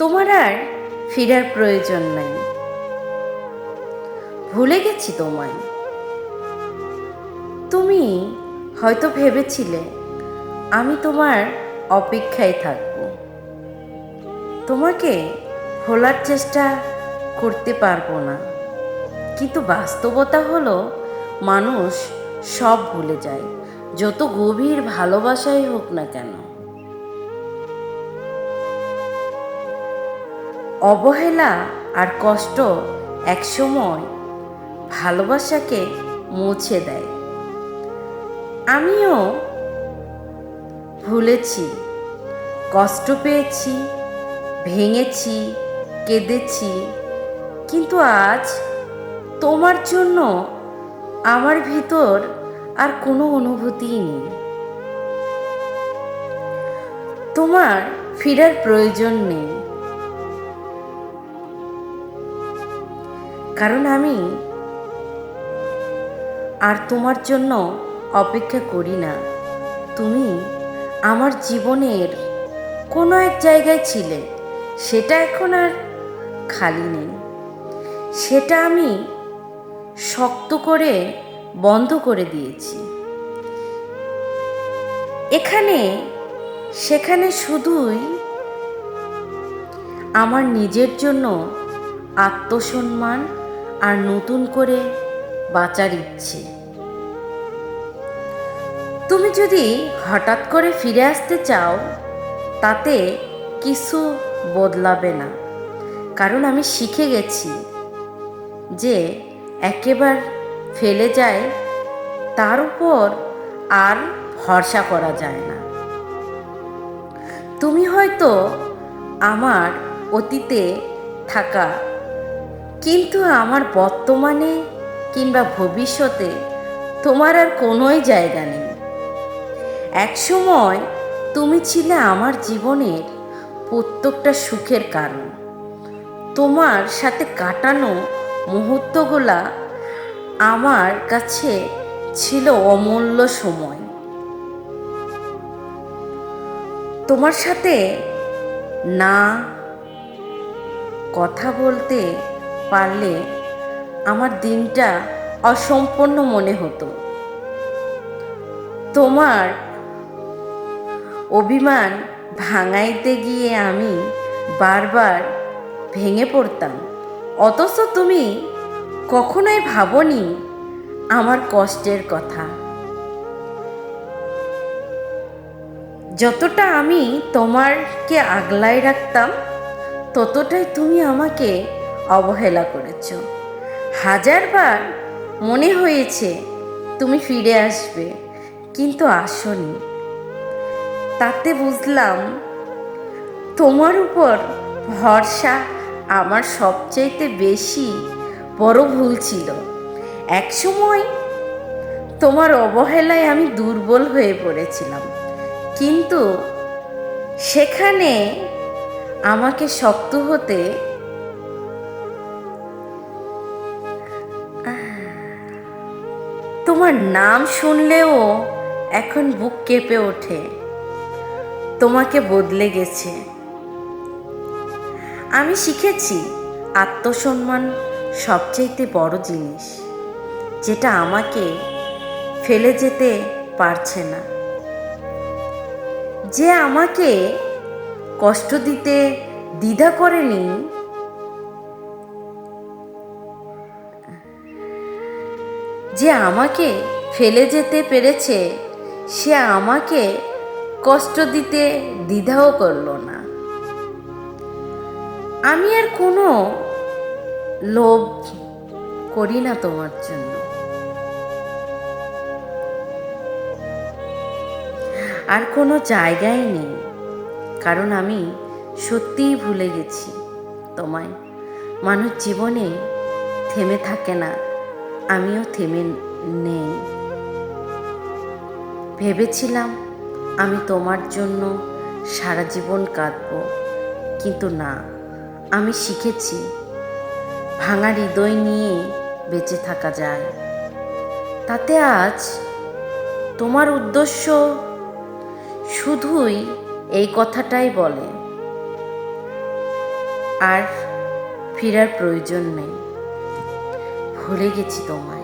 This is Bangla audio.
তোমার আর ফেরার প্রয়োজন নাই। ভুলে গেছি তোমায়। তুমি হয়তো ভেবেছিলে আমি তোমার অপেক্ষায় থাকব, তোমাকে ভোলার চেষ্টা করতে পারবো না। কিন্তু বাস্তবতা হলো মানুষ সব ভুলে যায়, যত গভীর ভালোবাসাই হোক না কেন। অবহেলা আর কষ্ট একসময় ভালোবাসাকে মুছে দেয়। আমিও ভুলেছি, কষ্ট পেয়েছি, ভেঙেছি, কেঁদেছি, কিন্তু আজ তোমার জন্য আমার ভিতর আর কোনো অনুভূতিই নেই। তোমার ফেরার প্রয়োজন নেই, কারণ আমি আর তোমার জন্য অপেক্ষা করি না। তুমি আমার জীবনের কোনো এক জায়গায় ছিলে, সেটা এখন আর খালি নেই। সেটা আমি শক্ত করে বন্ধ করে দিয়েছি। এখানে সেখানে শুধুই আমার নিজের জন্য আত্মসম্মান আর নতুন করে বাঁচার ইচ্ছে। তুমি যদি হঠাৎ করে ফিরে আসতে চাও, তাতে কিছু বদলাবে না, কারণ আমি শিখে গেছি যে একেবার ফেলে যায় তার উপর আর ভরসা করা যায় না। তুমি হয়তো আমার অতীতে থাকা, কিন্তু আমার বর্তমানে কিংবা ভবিষ্যতে তোমার আর কোনোই জায়গা নেই। একসময় তুমি ছিলে আমার জীবনের প্রত্যেকটা সুখের কারণ। তোমার সাথে কাটানো মুহূর্তগুলা আমার কাছে ছিল অমূল্য সময়। তোমার সাথে না কথা বলতে পারলে আমার দিনটা অসম্পূর্ণ মনে হতো। তোমার অভিমান ভাঙাইতে গিয়ে আমি বারবার ভেঙে পড়তাম, অথচ তুমি কখনোই ভাবনি আমার কষ্টের কথা। যতটা আমি তোমাকে আগলায় রাখতাম, ততটাই তুমি আমাকে অবহেলা করেছ। হাজারবার মনে হয়েছে তুমি ফিরে আসবে, কিন্তু আসনি। তাতে বুঝলাম তোমার উপর ভরসা আমার সবচাইতে বেশি বড় ভুল ছিল। একসময় তোমার অবহেলায় আমি দুর্বল হয়ে পড়েছিলাম, কিন্তু সেখানে আমাকে শক্ত হতে তোমার নাম শুনলেও এখন বুক কেঁপে ওঠে। তোমাকে বদলে গেছে। আমি শিখেছি আত্মসম্মান সবচেয়ে বড় জিনিস, যেটা আমাকে ফেলে যেতে পারছে না, যে আমাকে কষ্ট দিতে দ্বিধা করেনি, যে আমাকে ফেলে যেতে পেরেছে, সে আমাকে কষ্ট দিতে দ্বিধাও করলো না। আমি আর কোনো লোভ করি না তোমার জন্য, আর কোনো জায়গায় নেই, কারণ আমি সত্যিই ভুলে গেছি তোমায়। মানুষ জীবনে থেমে থাকে না, আমিও থেমে নেই। ভেবেছিলাম আমি তোমার জন্য সারা জীবন কাঁদবো, কিন্তু না, আমি শিখেছি ভাঙা হৃদয় নিয়ে বেঁচে থাকা যায়। তাতে আজ তোমার উদ্দেশ্য শুধুই এই কথাটাই বলে, আর ফেরার প্রয়োজন নেই, ভুলে গেছি তোমায়।